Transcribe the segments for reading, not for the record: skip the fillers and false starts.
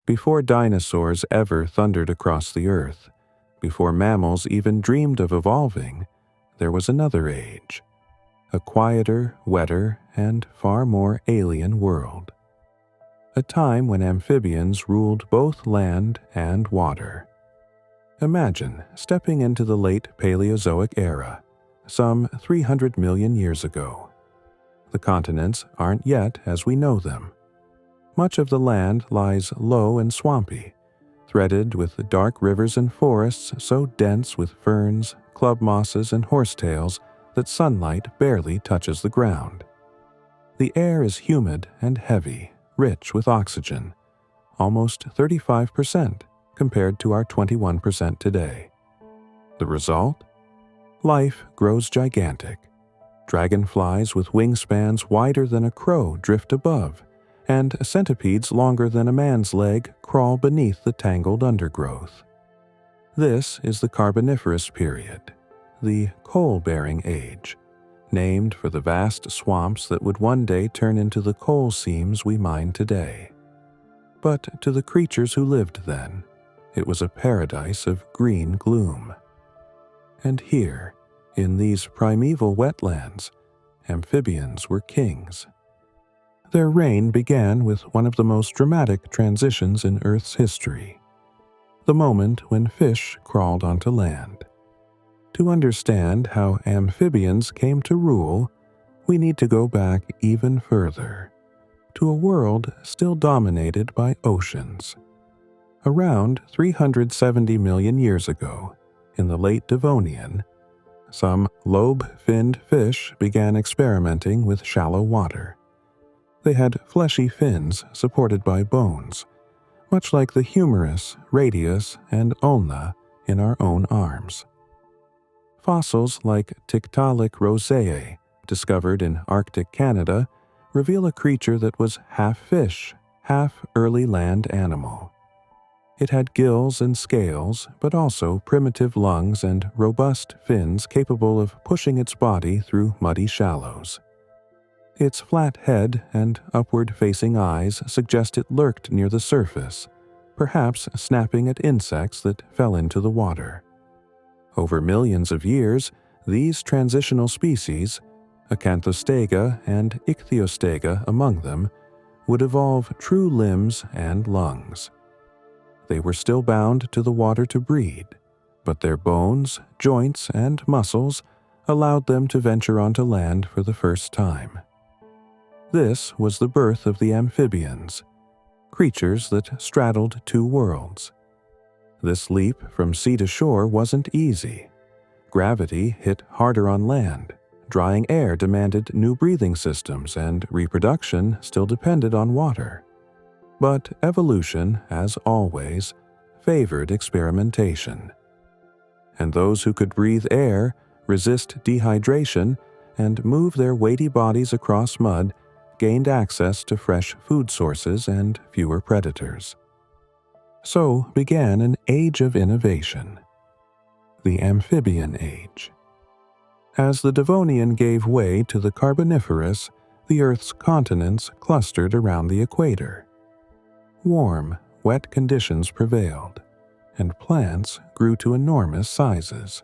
Before dinosaurs ever thundered across the earth, before mammals even dreamed of evolving, there was another age. A quieter, wetter, and far more alien world. A time when amphibians ruled both land and water. Imagine stepping into the late Paleozoic era, some 300 million years ago. The continents aren't yet as we know them. Much of the land lies low and swampy, threaded with dark rivers and forests so dense with ferns, club mosses, and horsetails that sunlight barely touches the ground. The air is humid and heavy, rich with oxygen, almost 35% compared to our 21% today. The result? Life grows gigantic. Dragonflies with wingspans wider than a crow drift above, and centipedes longer than a man's leg crawl beneath the tangled undergrowth. This is the Carboniferous period, the coal-bearing age, named for the vast swamps that would one day turn into the coal seams we mine today. But to the creatures who lived then, it was a paradise of green gloom. And here, in these primeval wetlands, amphibians were kings. Their reign began with one of the most dramatic transitions in Earth's history, the moment when fish crawled onto land. To understand how amphibians came to rule, we need to go back even further, to a world still dominated by oceans. Around 370 million years ago, in the late Devonian, some lobe-finned fish began experimenting with shallow water. They had fleshy fins supported by bones, much like the humerus, radius, and ulna in our own arms. Fossils like Tiktaalik rosae, discovered in Arctic Canada, reveal a creature that was half fish, half early land animal. It had gills and scales, but also primitive lungs and robust fins capable of pushing its body through muddy shallows. Its flat head and upward-facing eyes suggest it lurked near the surface, perhaps snapping at insects that fell into the water. Over millions of years, these transitional species, Acanthostega and Ichthyostega among them, would evolve true limbs and lungs. They were still bound to the water to breed, but their bones, joints, and muscles allowed them to venture onto land for the first time. This was the birth of the amphibians, creatures that straddled two worlds. This leap from sea to shore wasn't easy. Gravity hit harder on land, drying air demanded new breathing systems, and reproduction still depended on water. But evolution, as always, favored experimentation. And those who could breathe air, resist dehydration, and move their weighty bodies across mud gained access to fresh food sources and fewer predators. So began an age of innovation, the Amphibian Age. As the Devonian gave way to the Carboniferous, the Earth's continents clustered around the equator. Warm, wet conditions prevailed, and plants grew to enormous sizes.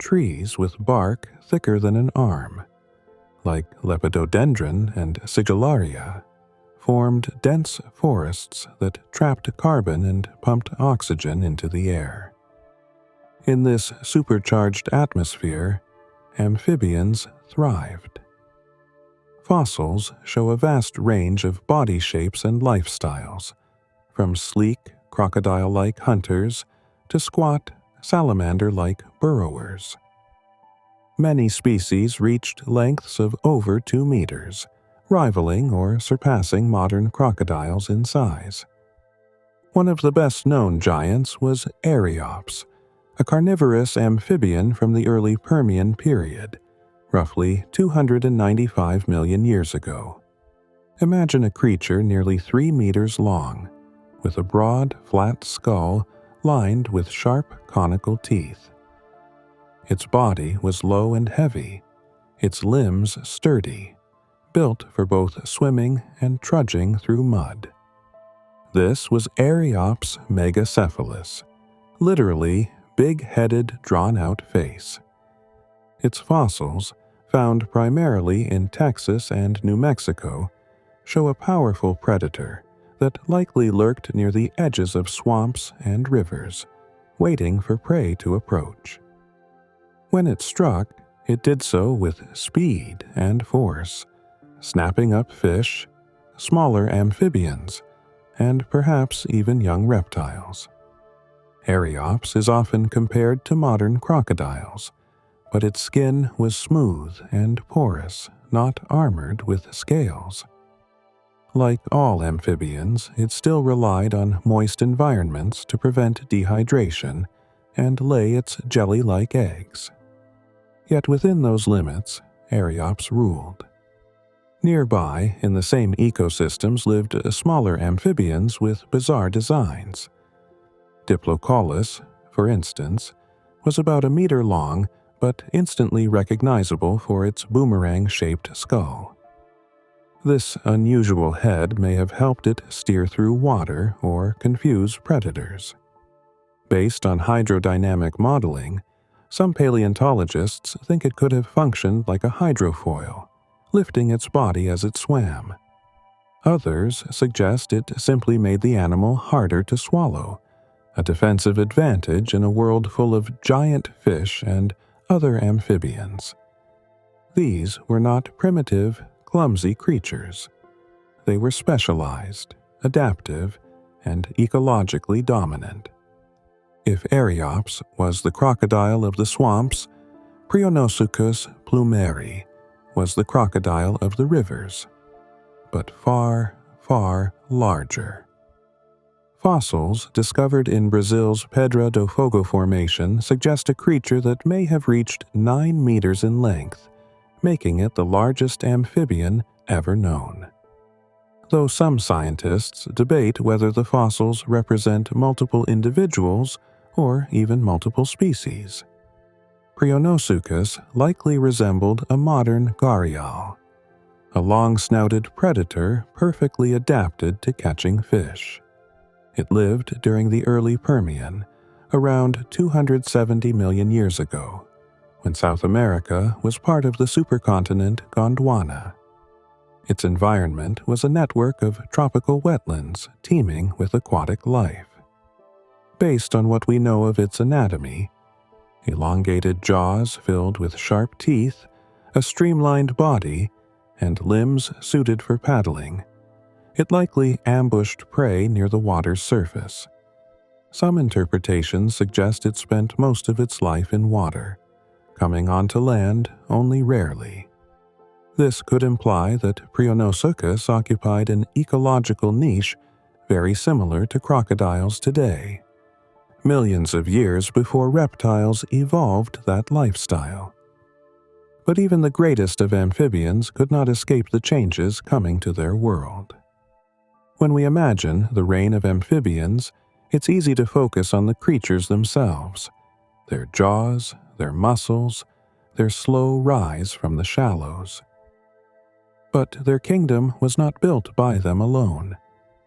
Trees with bark thicker than an arm, like Lepidodendron and Sigillaria, formed dense forests that trapped carbon and pumped oxygen into the air. In this supercharged atmosphere, amphibians thrived. Fossils show a vast range of body shapes and lifestyles, from sleek, crocodile-like hunters to squat, salamander-like burrowers. Many species reached lengths of over 2 meters, rivaling or surpassing modern crocodiles in size. One of the best-known giants was Archaeops, a carnivorous amphibian from the early Permian period, roughly 295 million years ago. Imagine a creature nearly 3 meters long, with a broad, flat skull lined with sharp, conical teeth. Its body was low and heavy, its limbs sturdy, built for both swimming and trudging through mud. This was Ariops megacephalus, literally big-headed, drawn-out face. Its fossils, found primarily in Texas and New Mexico, show a powerful predator that likely lurked near the edges of swamps and rivers, waiting for prey to approach. When it struck, it did so with speed and force, snapping up fish, smaller amphibians, and perhaps even young reptiles. Ariops is often compared to modern crocodiles, but its skin was smooth and porous, not armored with scales. Like all amphibians, it still relied on moist environments to prevent dehydration and lay its jelly-like eggs. Yet within those limits, Ariops ruled. Nearby, in the same ecosystems, lived smaller amphibians with bizarre designs. Diplocaulus, for instance, was about a meter long but instantly recognizable for its boomerang-shaped skull. This unusual head may have helped it steer through water or confuse predators. Based on hydrodynamic modeling, some paleontologists think it could have functioned like a hydrofoil, lifting its body as it swam. Others suggest it simply made the animal harder to swallow, a defensive advantage in a world full of giant fish and other amphibians. These were not primitive, clumsy creatures. They were specialized, adaptive, and ecologically dominant. If Ariops was the crocodile of the swamps, Prionosuchus plumeri was the crocodile of the rivers, but far, far larger. Fossils discovered in Brazil's Pedra do Fogo Formation suggest a creature that may have reached 9 meters in length, making it the largest amphibian ever known. Though some scientists debate whether the fossils represent multiple individuals or even multiple species. Prionosuchus likely resembled a modern gharial, a long-snouted predator perfectly adapted to catching fish. It lived during the early Permian, around 270 million years ago, when South America was part of the supercontinent Gondwana. Its environment was a network of tropical wetlands teeming with aquatic life. Based on what we know of its anatomy, elongated jaws filled with sharp teeth, a streamlined body, and limbs suited for paddling, it likely ambushed prey near the water's surface. Some interpretations suggest it spent most of its life in water, coming onto land only rarely. This could imply that Prionosuchus occupied an ecological niche very similar to crocodiles today, millions of years before reptiles evolved that lifestyle. But even the greatest of amphibians could not escape the changes coming to their world. When we imagine the reign of amphibians, it's easy to focus on the creatures themselves, their jaws, their muscles, their slow rise from the shallows. But their kingdom was not built by them alone.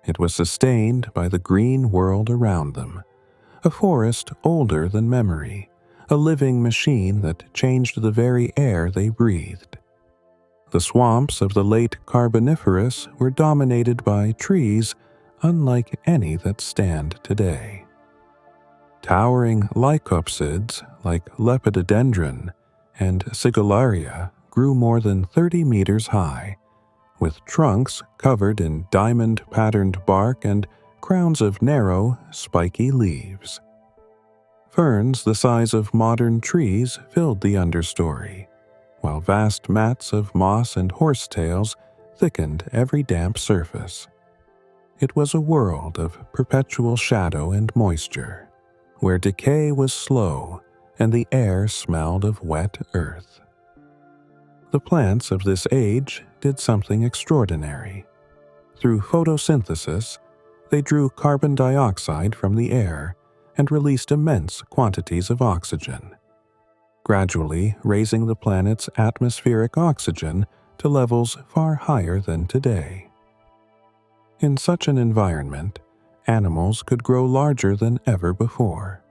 It was sustained by the green world around them, a forest older than memory, a living machine that changed the very air they breathed. The swamps of the late Carboniferous were dominated by trees unlike any that stand today. Towering lycopsids like Lepidodendron and Sigillaria grew more than 30 meters high, with trunks covered in diamond-patterned bark and crowns of narrow, spiky leaves. Ferns the size of modern trees filled the understory, while vast mats of moss and horsetails thickened every damp surface. It was a world of perpetual shadow and moisture, where decay was slow and the air smelled of wet earth. The plants of this age did something extraordinary. Through photosynthesis, they drew carbon dioxide from the air and released immense quantities of oxygen, gradually raising the planet's atmospheric oxygen to levels far higher than today. In such an environment, Animals could grow larger than ever before.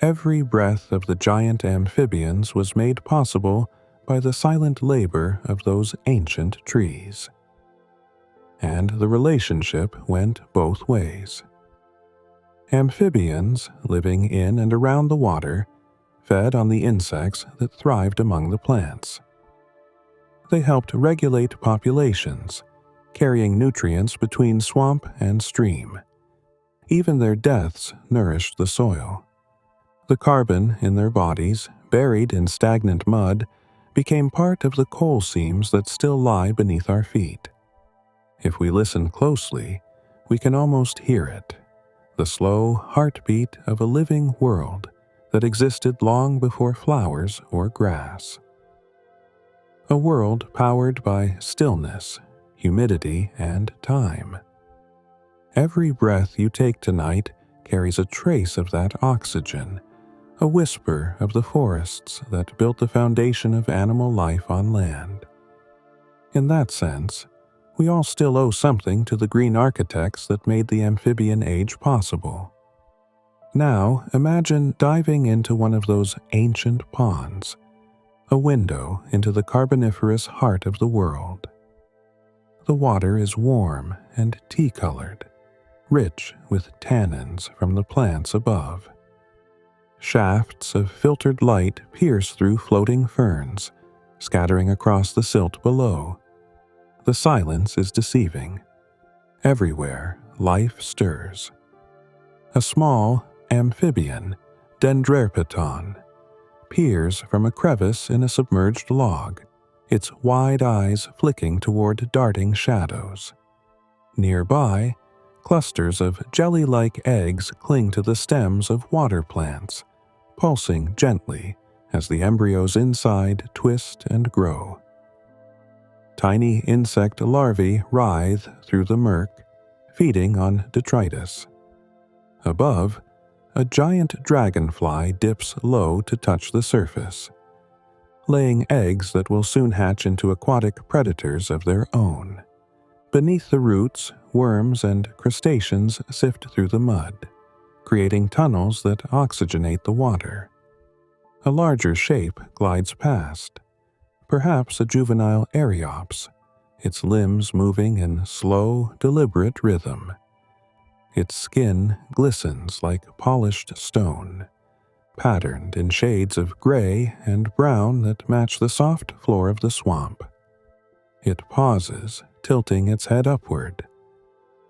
Every breath of the giant amphibians was made possible by the silent labor of those ancient trees. And the relationship went both ways. Amphibians, living in and around the water, fed on the insects that thrived among the plants. They helped regulate populations, carrying nutrients between swamp and stream. Even their deaths nourished the soil. The carbon in their bodies, buried in stagnant mud, became part of the coal seams that still lie beneath our feet. If we listen closely, we can almost hear it, the slow heartbeat of a living world that existed long before flowers or grass. A world powered by stillness, humidity, and time. Every breath you take tonight carries a trace of that oxygen, a whisper of the forests that built the foundation of animal life on land. In that sense, we all still owe something to the green architects that made the amphibian age possible. Now, imagine diving into one of those ancient ponds, a window into the carboniferous heart of the world. The water is warm and tea-colored, rich with tannins from the plants above. Shafts of filtered light pierce through floating ferns, scattering across the silt below. The silence is deceiving. Everywhere, life stirs. A small amphibian, Dendrerpiton, peers from a crevice in a submerged log, its wide eyes flicking toward darting shadows. Nearby, clusters of jelly-like eggs cling to the stems of water plants, pulsing gently as the embryos inside twist and grow. Tiny insect larvae writhe through the murk, feeding on detritus. Above, a giant dragonfly dips low to touch the surface, laying eggs that will soon hatch into aquatic predators of their own. Beneath the roots, worms and crustaceans sift through the mud, creating tunnels that oxygenate the water. A larger shape glides past, perhaps a juvenile Ariops, its limbs moving in slow, deliberate rhythm. Its skin glistens like polished stone, patterned in shades of gray and brown that match the soft floor of the swamp. It pauses, tilting its head upward,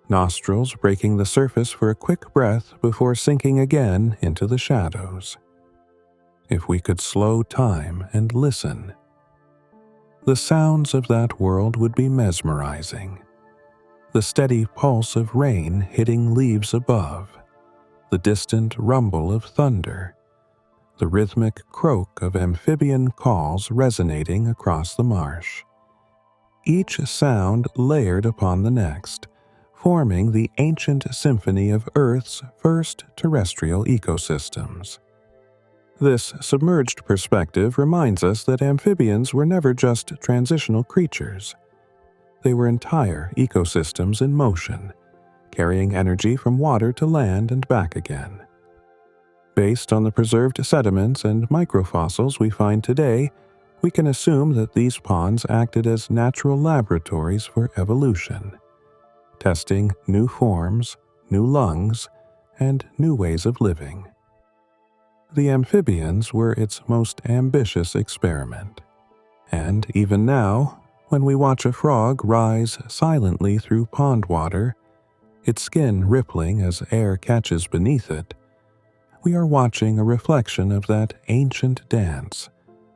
nostrils breaking the surface for a quick breath before sinking again into the shadows. If we could slow time and listen, the sounds of that world would be mesmerizing. The steady pulse of rain hitting leaves above, the distant rumble of thunder, the rhythmic croak of amphibian calls resonating across the marsh. Each sound layered upon the next, forming the ancient symphony of Earth's first terrestrial ecosystems. This submerged perspective reminds us that amphibians were never just transitional creatures. They were entire ecosystems in motion, carrying energy from water to land and back again. Based on the preserved sediments and microfossils we find today, we can assume that these ponds acted as natural laboratories for evolution, testing new forms, new lungs, and new ways of living. The amphibians were its most ambitious experiment. And even now, when we watch a frog rise silently through pond water, its skin rippling as air catches beneath it, we are watching a reflection of that ancient dance,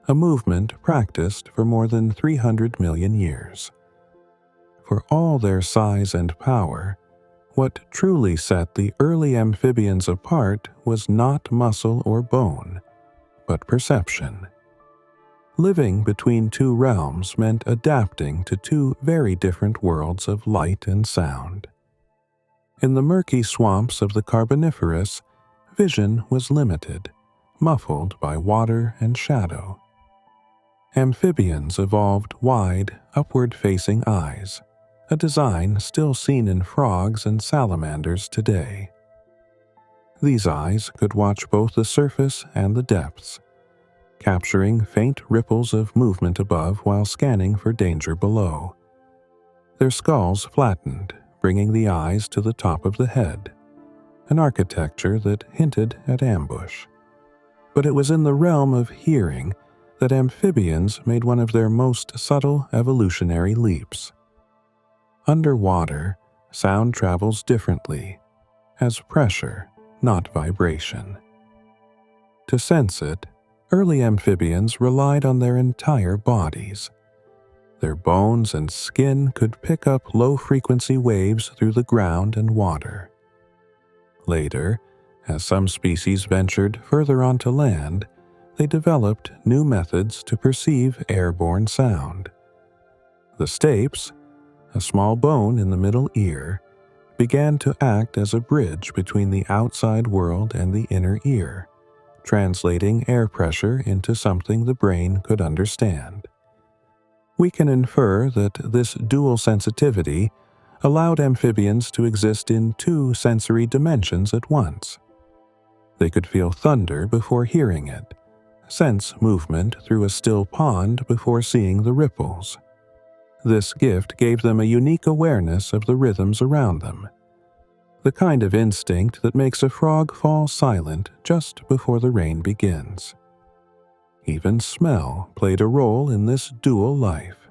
a movement practiced for more than 300 million years. For all their size and power, what truly set the early amphibians apart was not muscle or bone, but perception. Living between two realms meant adapting to two very different worlds of light and sound. In the murky swamps of the Carboniferous, vision was limited, muffled by water and shadow. Amphibians evolved wide, upward-facing eyes, a design still seen in frogs and salamanders today. These eyes could watch both the surface and the depths, capturing faint ripples of movement above while scanning for danger below. Their skulls flattened, bringing the eyes to the top of the head, an architecture that hinted at ambush. But it was in the realm of hearing that amphibians made one of their most subtle evolutionary leaps. Underwater, sound travels differently, as pressure, not vibration. To sense it, early amphibians relied on their entire bodies. Their bones and skin could pick up low-frequency waves through the ground and water. Later, as some species ventured further onto land, they developed new methods to perceive airborne sound. The stapes, a small bone in the middle ear, began to act as a bridge between the outside world and the inner ear, translating air pressure into something the brain could understand. We can infer that this dual sensitivity allowed amphibians to exist in two sensory dimensions at once. They could feel thunder before hearing it, sense movement through a still pond before seeing the ripples. This gift gave them a unique awareness of the rhythms around them, the kind of instinct that makes a frog fall silent just before the rain begins. Even smell played a role in this dual life.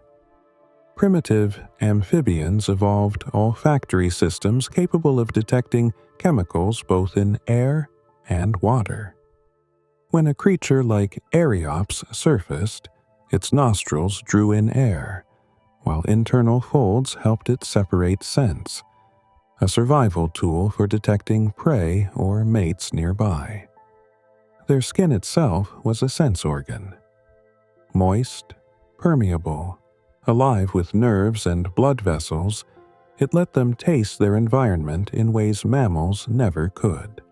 Primitive amphibians evolved olfactory systems capable of detecting chemicals both in air and water. When a creature like Ariops surfaced, its nostrils drew in air, while internal folds helped it separate scents, a survival tool for detecting prey or mates nearby. Their skin itself was a sense organ. Moist, permeable, alive with nerves and blood vessels, it let them taste their environment in ways mammals never could.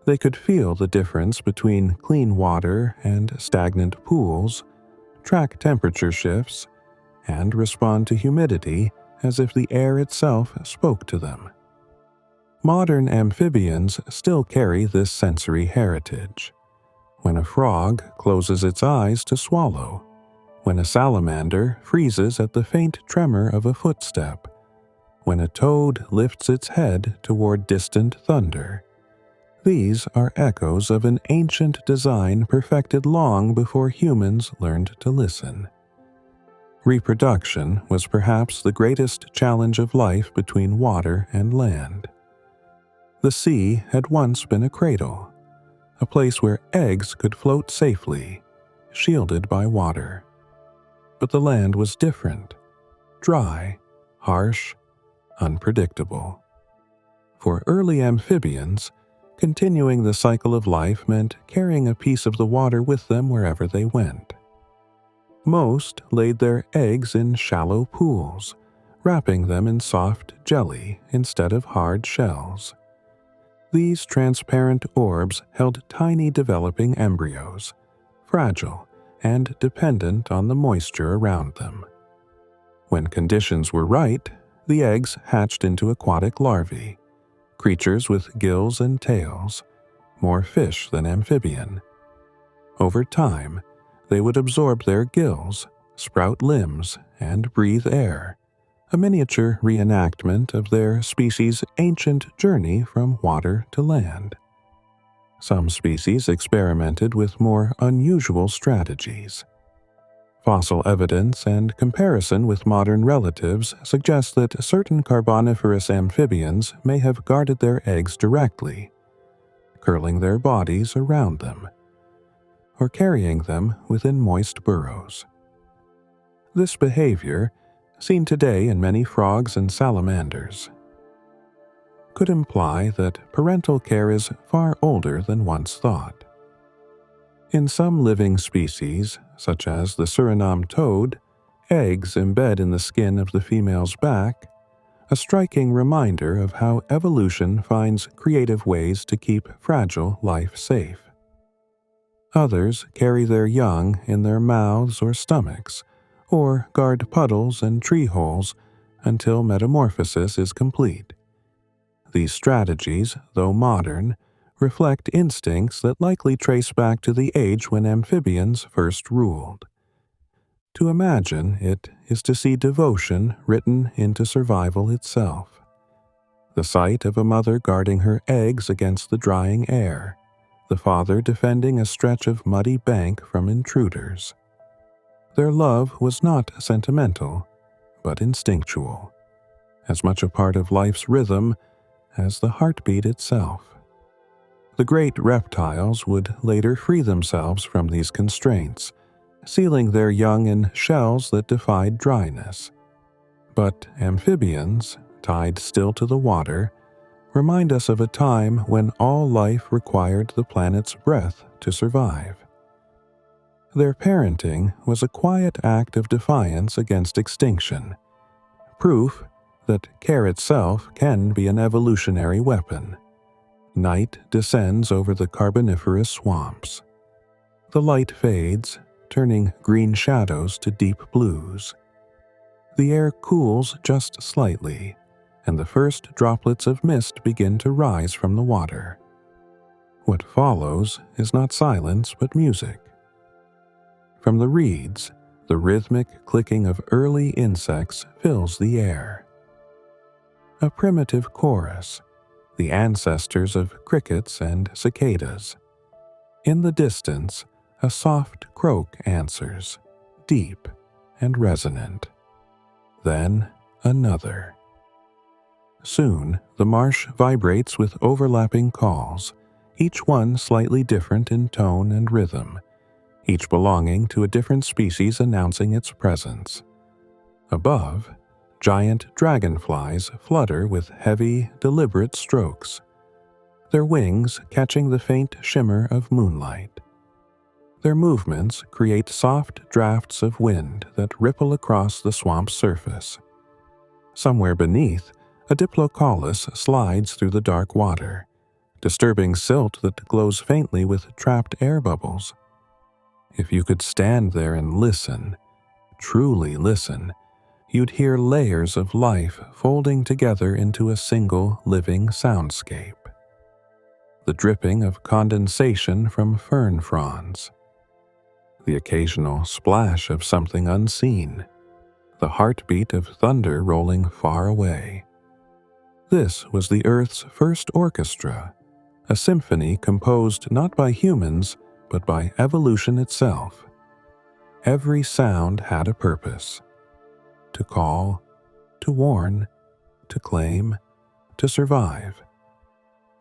They could feel the difference between clean water and stagnant pools, track temperature shifts, and respond to humidity as if the air itself spoke to them. Modern amphibians still carry this sensory heritage. When a frog closes its eyes to swallow, when a salamander freezes at the faint tremor of a footstep, when a toad lifts its head toward distant thunder, these are echoes of an ancient design perfected long before humans learned to listen. Reproduction was perhaps the greatest challenge of life between water and land. The sea had once been a cradle, a place where eggs could float safely, shielded by water. But the land was different, dry, harsh, unpredictable. For early amphibians, continuing the cycle of life meant carrying a piece of the water with them wherever they went. Most laid their eggs in shallow pools, wrapping them in soft jelly instead of hard shells. These transparent orbs held tiny developing embryos, fragile and dependent on the moisture around them. When conditions were right, the eggs hatched into aquatic larvae, creatures with gills and tails, more fish than amphibian. Over time, they would absorb their gills, sprout limbs, and breathe air, a miniature reenactment of their species' ancient journey from water to land. Some species experimented with more unusual strategies. Fossil evidence and comparison with modern relatives suggest that certain Carboniferous amphibians may have guarded their eggs directly, curling their bodies around them, or carrying them within moist burrows. This behavior, seen today in many frogs and salamanders, could imply that parental care is far older than once thought. In some living species, such as the Suriname toad, eggs embed in the skin of the female's back, a striking reminder of how evolution finds creative ways to keep fragile life safe. Others carry their young in their mouths or stomachs, or guard puddles and tree holes, until metamorphosis is complete. These strategies, though modern, reflect instincts that likely trace back to the age when amphibians first ruled. To imagine it is to see devotion written into survival itself. The sight of a mother guarding her eggs against the drying air, the father defending a stretch of muddy bank from intruders. Their love was not sentimental, but instinctual, as much a part of life's rhythm as the heartbeat itself. The great reptiles would later free themselves from these constraints, sealing their young in shells that defied dryness. But amphibians, tied still to the water, remind us of a time when all life required the planet's breath to survive. Their parenting was a quiet act of defiance against extinction, proof that care itself can be an evolutionary weapon. Night descends over the carboniferous swamps. The light fades, turning green shadows to deep blues. The air cools just slightly, and the first droplets of mist begin to rise from the water. What follows is not silence but music. From the reeds, the rhythmic clicking of early insects fills the air. A primitive chorus, the ancestors of crickets and cicadas. In the distance, a soft croak answers, deep and resonant. Then another. Soon, the marsh vibrates with overlapping calls, each one slightly different in tone and rhythm, each belonging to a different species announcing its presence. Above, giant dragonflies flutter with heavy, deliberate strokes, their wings catching the faint shimmer of moonlight. Their movements create soft drafts of wind that ripple across the swamp's surface. Somewhere beneath, a diplocaulus slides through the dark water, disturbing silt that glows faintly with trapped air bubbles. If you could stand there and listen, truly listen, you'd hear layers of life folding together into a single living soundscape. The dripping of condensation from fern fronds, the occasional splash of something unseen, the heartbeat of thunder rolling far away. This was the Earth's first orchestra, a symphony composed not by humans, but by evolution itself. Every sound had a purpose: to call, to warn, to claim, to survive.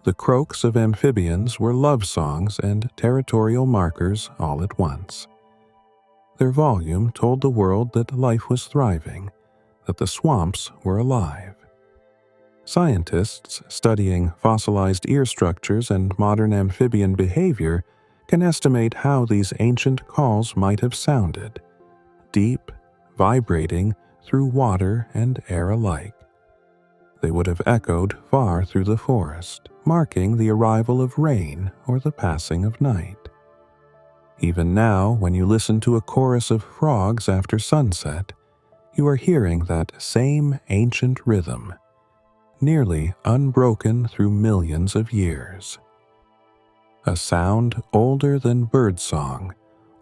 The croaks of amphibians were love songs and territorial markers all at once. Their volume told the world that life was thriving, that the swamps were alive. Scientists studying fossilized ear structures and modern amphibian behavior can estimate how these ancient calls might have sounded, deep, vibrating through water and air alike. They would have echoed far through the forest, marking the arrival of rain or the passing of night. Even now, when you listen to a chorus of frogs after sunset, you are hearing that same ancient rhythm, nearly unbroken through millions of years. A sound older than birdsong,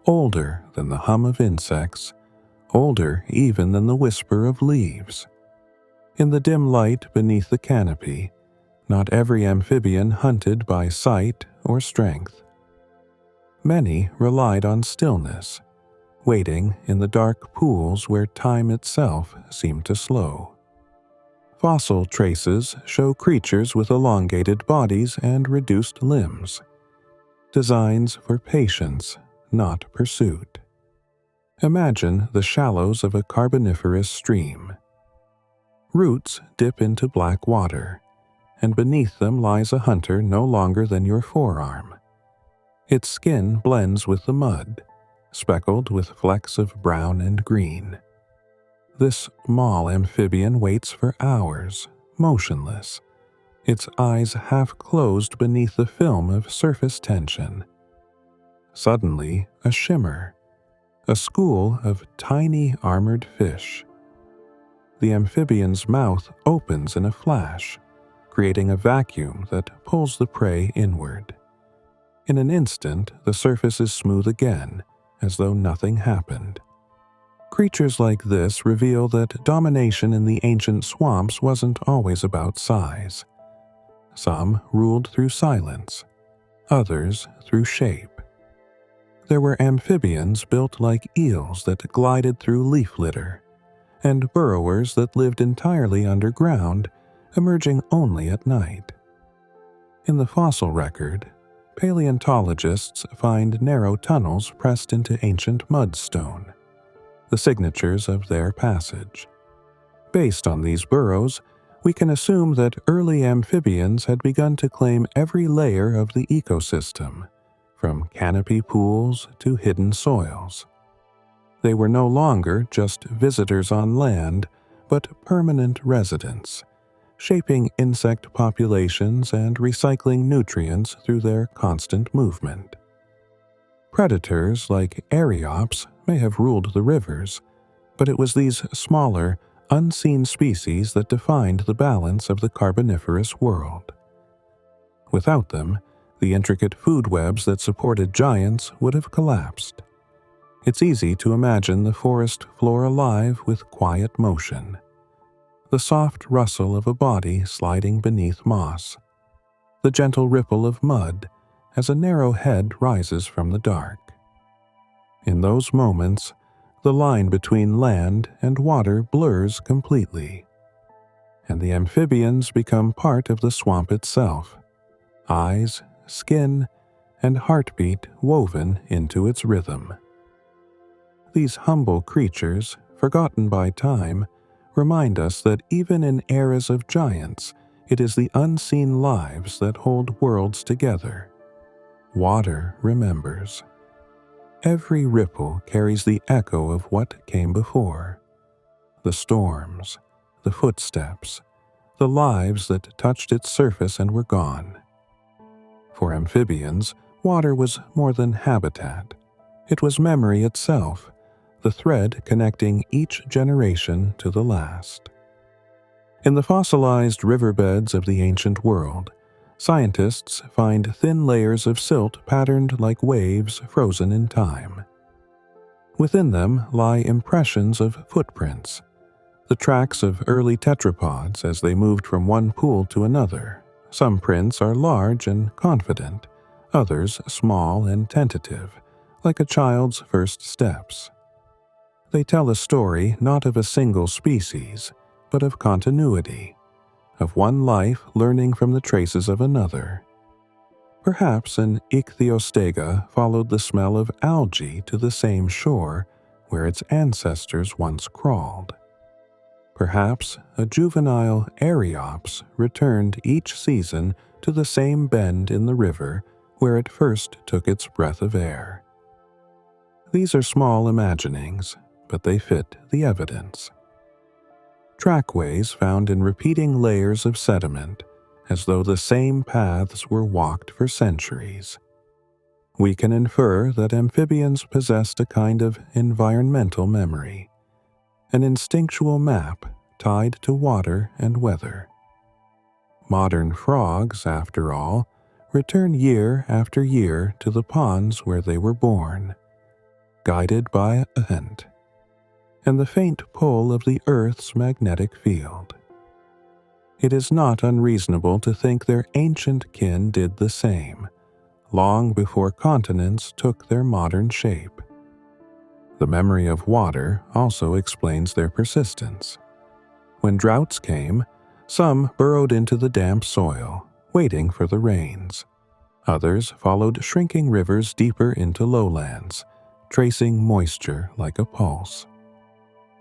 older than the hum of insects, older even than the whisper of leaves. In the dim light beneath the canopy, not every amphibian hunted by sight or strength. Many relied on stillness, waiting in the dark pools where time itself seemed to slow. Fossil traces show creatures with elongated bodies and reduced limbs, designs for patience, not pursuit. Imagine the shallows of a carboniferous stream. Roots dip into black water, and beneath them lies a hunter no longer than your forearm. Its skin blends with the mud, speckled with flecks of brown and green. This small amphibian waits for hours, motionless, its eyes half closed beneath the film of surface tension. Suddenly, a shimmer, a school of tiny armored fish. the amphibian's mouth opens in a flash, creating a vacuum that pulls the prey inward. In an instant, the surface is smooth again, as though nothing happened. Creatures like this reveal that domination in the ancient swamps wasn't always about size. Some ruled through silence, others through shape. There were amphibians built like eels that glided through leaf litter, and burrowers that lived entirely underground, emerging only at night. In the fossil record, paleontologists find narrow tunnels pressed into ancient mudstone, the signatures of their passage. Based on these burrows, we can assume that early amphibians had begun to claim every layer of the ecosystem, from canopy pools to hidden soils. They were no longer just visitors on land, but permanent residents, shaping insect populations and recycling nutrients through their constant movement. Predators like Ariops may have ruled the rivers, but it was these smaller, unseen species that defined the balance of the Carboniferous world. Without them, the intricate food webs that supported giants would have collapsed. It's easy to imagine the forest floor alive with quiet motion, the soft rustle of a body sliding beneath moss, the gentle ripple of mud as a narrow head rises from the dark. In those moments, the line between land and water blurs completely, and the amphibians become part of the swamp itself, eyes, skin, and heartbeat woven into its rhythm. These humble creatures, forgotten by time, remind us that even in eras of giants, it is the unseen lives that hold worlds together. Water remembers. Every ripple carries the echo of what came before. The storms, the footsteps, the lives that touched its surface and were gone. For amphibians, water was more than habitat. It was memory itself, the thread connecting each generation to the last. In the fossilized riverbeds of the ancient world, scientists find thin layers of silt patterned like waves frozen in time. Within them lie impressions of footprints, the tracks of early tetrapods as they moved from one pool to another. Some prints are large and confident, others small and tentative, like a child's first steps. They tell a story not of a single species, but of continuity, of one life learning from the traces of another. Perhaps an ichthyostega followed the smell of algae to the same shore where its ancestors once crawled. Perhaps a juvenile Ariops returned each season to the same bend in the river where it first took its breath of air. These are small imaginings, but they fit the evidence. Trackways found in repeating layers of sediment, as though the same paths were walked for centuries. We can infer that amphibians possessed a kind of environmental memory, an instinctual map tied to water and weather. Modern frogs, after all, return year after year to the ponds where they were born, guided by a hint, and the faint pull of the Earth's magnetic field. It is not unreasonable to think their ancient kin did the same, long before continents took their modern shape. The memory of water also explains their persistence. When droughts came, some burrowed into the damp soil, waiting for the rains. Others followed shrinking rivers deeper into lowlands, tracing moisture like a pulse.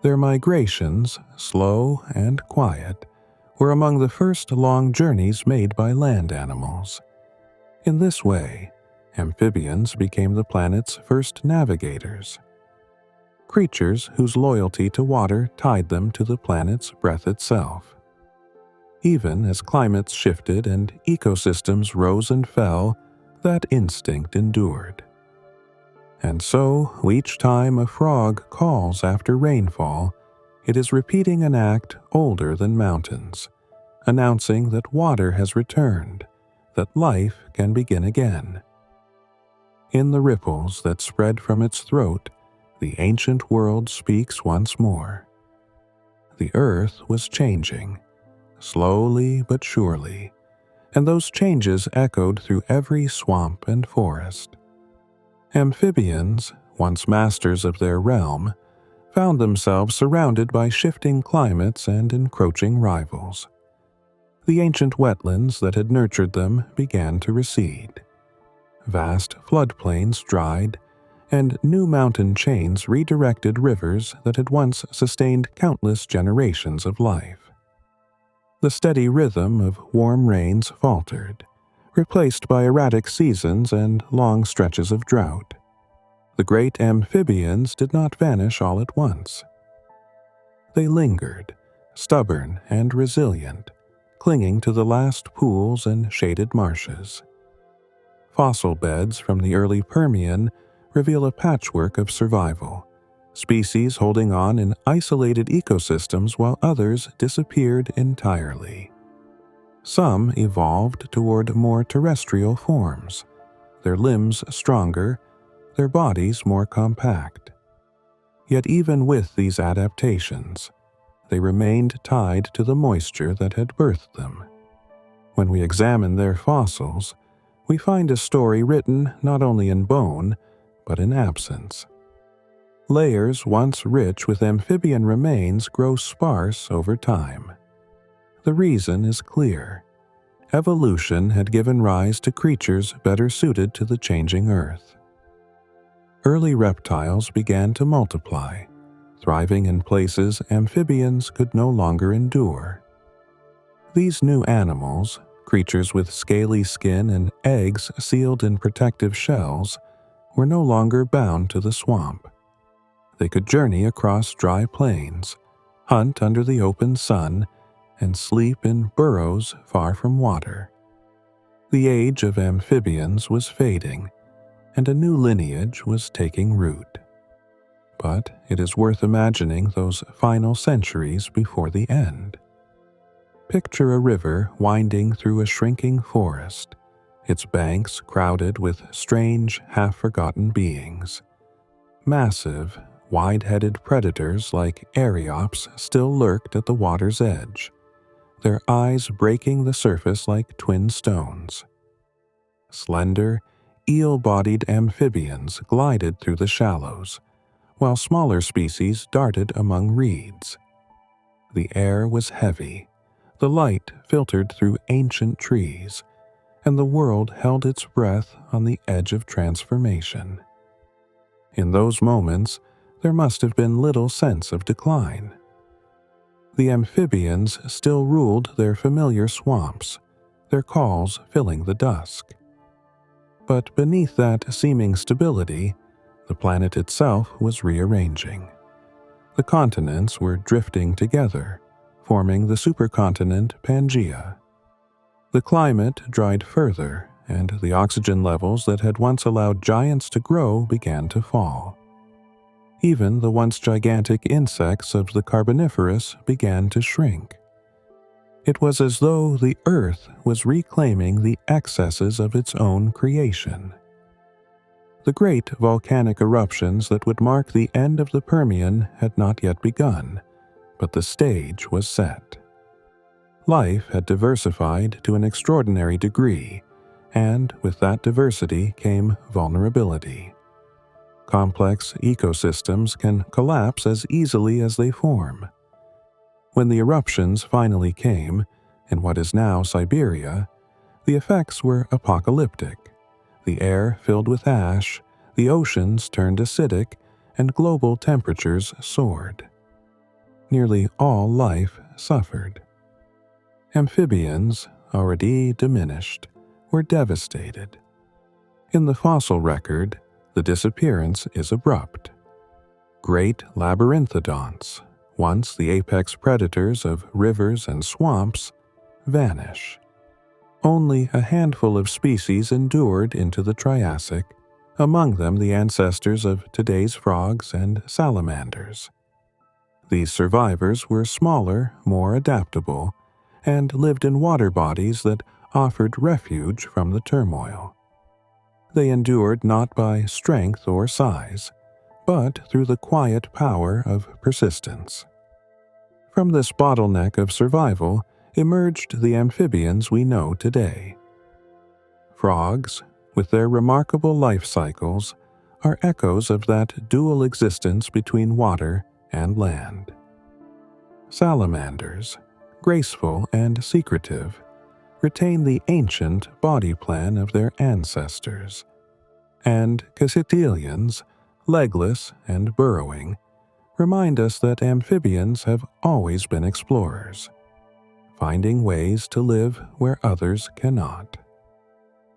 Their migrations, slow and quiet, were among the first long journeys made by land animals. In this way, amphibians became the planet's first navigators, creatures whose loyalty to water tied them to the planet's breath itself. Even as climates shifted and ecosystems rose and fell, that instinct endured. And so, each time a frog calls after rainfall, it is repeating an act older than mountains, announcing that water has returned, that life can begin again. In the ripples that spread from its throat, the ancient world speaks once more. The earth was changing, slowly but surely, and those changes echoed through every swamp and forest. Amphibians, once masters of their realm, found themselves surrounded by shifting climates and encroaching rivals. The ancient wetlands that had nurtured them began to recede. Vast floodplains dried, and new mountain chains redirected rivers that had once sustained countless generations of life. The steady rhythm of warm rains faltered, replaced by erratic seasons and long stretches of drought. The great amphibians did not vanish all at once. They lingered, stubborn and resilient, clinging to the last pools and shaded marshes. Fossil beds from the early Permian reveal a patchwork of survival, species holding on in isolated ecosystems while others disappeared entirely. Some evolved toward more terrestrial forms, their limbs stronger, their bodies more compact. Yet even with these adaptations, they remained tied to the moisture that had birthed them. When we examine their fossils, we find a story written not only in bone, but in absence. Layers once rich with amphibian remains grow sparse over time. The reason is clear. Evolution had given rise to creatures better suited to the changing earth. Early reptiles began to multiply, thriving in places amphibians could no longer endure. These new animals, creatures with scaly skin and eggs sealed in protective shells, were no longer bound to the swamp. They could journey across dry plains, hunt under the open sun, and sleep in burrows far from water. The age of amphibians was fading, and a new lineage was taking root. But it is worth imagining those final centuries before the end. Picture a river winding through a shrinking forest, its banks crowded with strange, half-forgotten beings. Massive, wide-headed predators like Ariops still lurked at the water's edge, their eyes breaking the surface like twin stones. Slender, eel-bodied amphibians glided through the shallows, while smaller species darted among reeds. The air was heavy, the light filtered through ancient trees, and the world held its breath on the edge of transformation. In those moments, there must have been little sense of decline. The amphibians still ruled their familiar swamps, their calls filling the dusk. But beneath that seeming stability, the planet itself was rearranging. The continents were drifting together, forming the supercontinent Pangaea. The climate dried further, and the oxygen levels that had once allowed giants to grow began to fall. Even the once gigantic insects of the Carboniferous began to shrink. It was as though the Earth was reclaiming the excesses of its own creation. The great volcanic eruptions that would mark the end of the Permian had not yet begun, but the stage was set. Life had diversified to an extraordinary degree, and with that diversity came vulnerability. Complex ecosystems can collapse as easily as they form. When the eruptions finally came, in what is now Siberia, the effects were apocalyptic. The air filled with ash, the oceans turned acidic, and global temperatures soared. Nearly all life suffered. Amphibians, already diminished, were devastated. In the fossil record, the disappearance is abrupt. Great labyrinthodonts, once the apex predators of rivers and swamps, vanish. Only a handful of species endured into the Triassic, among them the ancestors of today's frogs and salamanders. These survivors were smaller, more adaptable, and lived in water bodies that offered refuge from the turmoil. They endured not by strength or size, but through the quiet power of persistence. From this bottleneck of survival emerged the amphibians we know today. Frogs, with their remarkable life cycles, are echoes of that dual existence between water and land. Salamanders, graceful and secretive, retain the ancient body plan of their ancestors, and cassitelians, legless and burrowing, remind us that amphibians have always been explorers, finding ways to live where others cannot.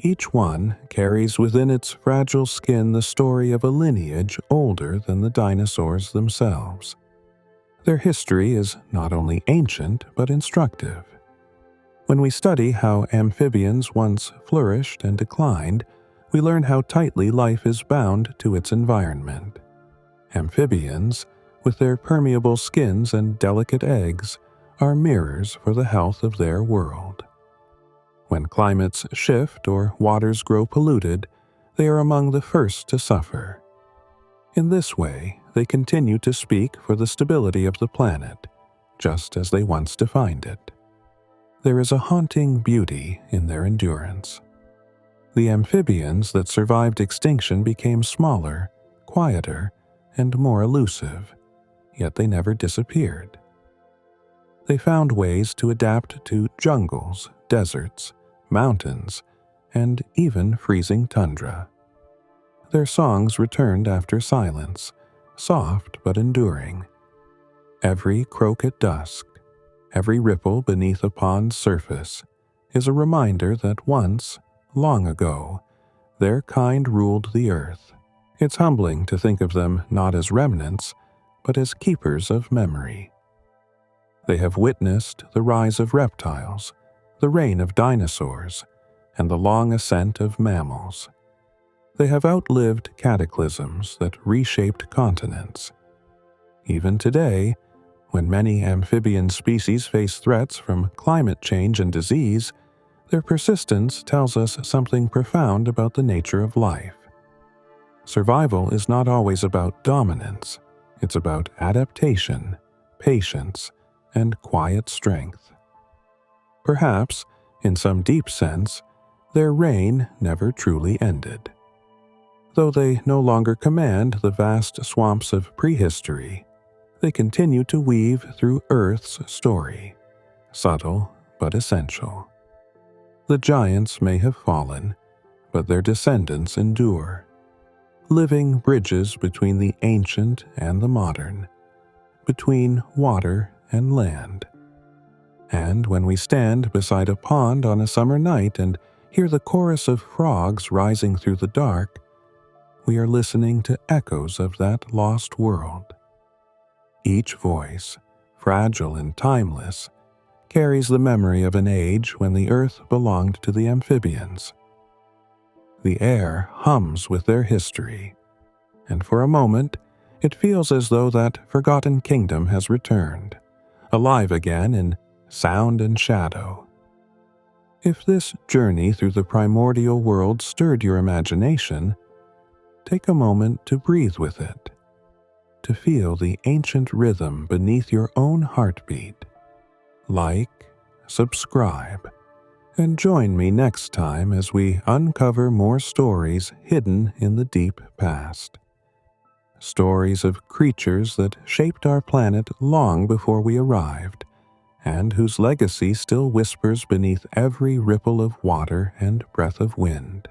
Each one carries within its fragile skin the story of a lineage older than the dinosaurs themselves. Their history is not only ancient but instructive. When we study how amphibians once flourished and declined, we learn how tightly life is bound to its environment. Amphibians, with their permeable skins and delicate eggs, are mirrors for the health of their world. When climates shift or waters grow polluted, they are among the first to suffer. In this way, they continue to speak for the stability of the planet, just as they once defined it. There is a haunting beauty in their endurance. The amphibians that survived extinction became smaller, quieter, and more elusive, yet they never disappeared. They found ways to adapt to jungles, deserts, mountains, and even freezing tundra. Their songs returned after silence, soft but enduring. Every croak at dusk, every ripple beneath a pond's surface, is a reminder that once, long ago, their kind ruled the earth. It's humbling to think of them not as remnants, but as keepers of memory. They have witnessed the rise of reptiles, the reign of dinosaurs, and the long ascent of mammals. They have outlived cataclysms that reshaped continents. Even today, when many amphibian species face threats from climate change and disease, their persistence tells us something profound about the nature of life. Survival is not always about dominance. It's about adaptation, patience, and quiet strength. Perhaps, in some deep sense, their reign never truly ended. Though they no longer command the vast swamps of prehistory, they continue to weave through Earth's story, subtle but essential. The giants may have fallen, but their descendants endure, living bridges between the ancient and the modern, between water and land. And when we stand beside a pond on a summer night and hear the chorus of frogs rising through the dark, we are listening to echoes of that lost world. Each voice, fragile and timeless, carries the memory of an age when the earth belonged to the amphibians. The air hums with their history, and for a moment it feels as though that forgotten kingdom has returned, alive again in sound and shadow. If this journey through the primordial world stirred your imagination, take a moment to breathe with it, to feel the ancient rhythm beneath your own heartbeat. Like, subscribe, and join me next time as we uncover more stories hidden in the deep past. Stories of creatures that shaped our planet long before we arrived, and whose legacy still whispers beneath every ripple of water and breath of wind.